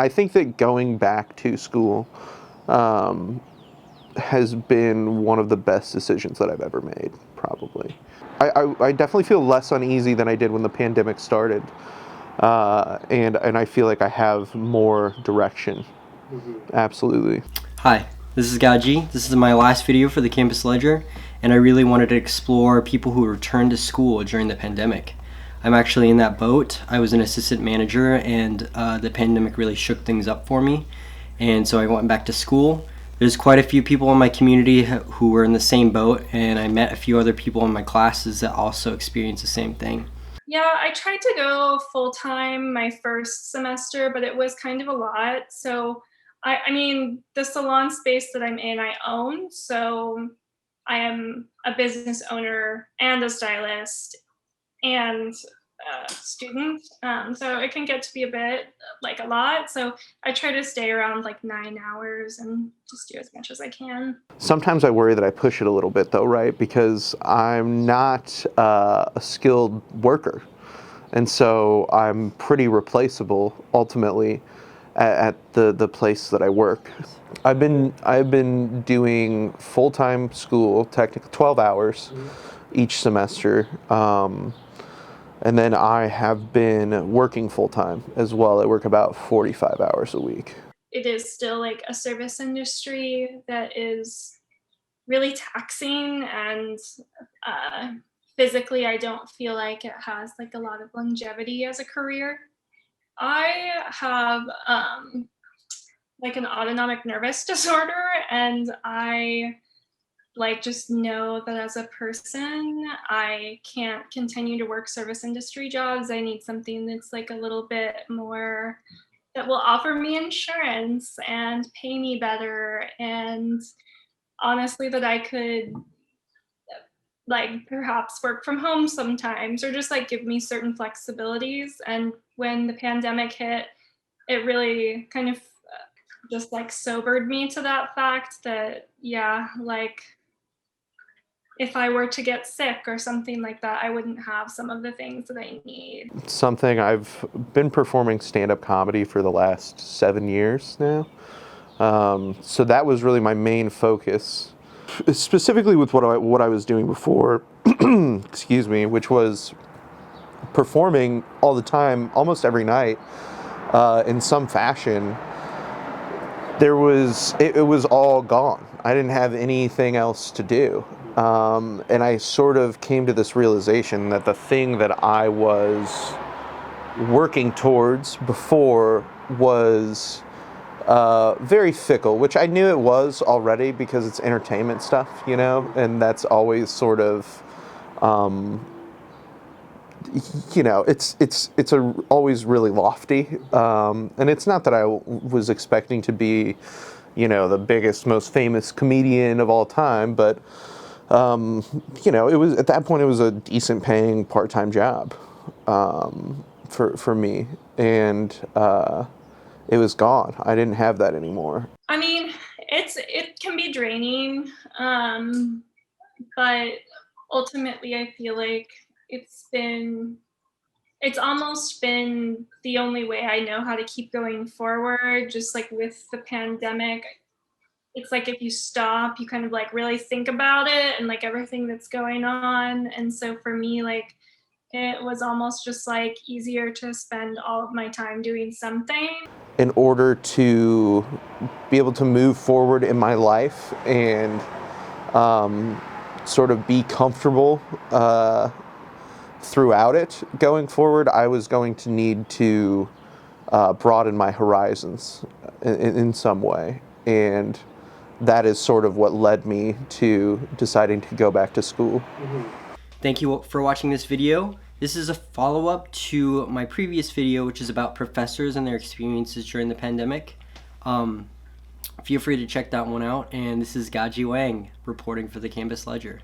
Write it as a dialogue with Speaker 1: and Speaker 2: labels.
Speaker 1: I think that going back to school has been one of the best decisions that I've ever made, probably. I definitely feel less uneasy than I did when the pandemic started, and I feel like I have more direction. Absolutely.
Speaker 2: Hi, this is Gaji. This is my last video for the Campus Ledger, and I really wanted to explore people who returned to school during the pandemic. I'm actually in that boat. I was an assistant manager, and the pandemic really shook things up for me, and so I went back to school. There's quite a few people in my community who were in the same boat, and I met a few other people in my classes that also experienced the same thing.
Speaker 3: Yeah, I tried to go full-time my first semester, but it was kind of a lot. So, I mean, the salon space that I'm in, I own. So I am a business owner and a stylist and a student. So it can get to be a bit like a lot. So I try to stay around like 9 hours and just do as much as I can.
Speaker 1: Sometimes I worry that I push it a little bit, though, right? Because I'm not a skilled worker. And so I'm pretty replaceable, ultimately, at the place that I work. I've been doing full-time school, technically 12 hours each semester. And then I have been working full-time as well. I work about 45 hours a week.
Speaker 3: It is still like a service industry that is really taxing, and physically I don't feel like it has like a lot of longevity as a career. I have like an autonomic nervous disorder, and I like just know that as a person I can't continue to work service industry jobs. I need something that's like a little bit more, that will offer me insurance and pay me better, and honestly that I could like perhaps work from home sometimes, or just like give me certain flexibilities. And when the pandemic hit, it really kind of just like sobered me to that fact that, yeah, like if I were to get sick or something like that, I wouldn't have some of the things that I need.
Speaker 1: Something I've been performing stand-up comedy for the last 7 years now. So that was really my main focus, specifically with what I was doing before, excuse me, which was performing all the time, almost every night, in some fashion. It was all gone. I didn't have anything else to do. And I sort of came to this realization that the thing that I was working towards before was very fickle, which I knew it was already because it's entertainment stuff, you know, and that's always sort of, you know, it's always really lofty, and it's not that I was expecting to be, you know, the biggest, most famous comedian of all time, but you know, it was at that point it was a decent paying part-time job for me, and it was gone. I didn't have that anymore.
Speaker 3: I mean, it can be draining, but ultimately I feel like it's almost been the only way I know how to keep going forward. Just like with the pandemic, it's like if you stop, you kind of like really think about it and like everything that's going on. And so for me, like it was almost just like easier to spend all of my time doing something.
Speaker 1: In order to be able to move forward in my life and sort of be comfortable throughout it going forward, I was going to need to broaden my horizons in some way. And that is sort of what led me to deciding to go back to school.
Speaker 2: Thank you for watching this video. This is a follow-up to my previous video, which is about professors and their experiences during the pandemic. Feel free to check that one out. And this is Gaji Wang reporting for the Campus Ledger.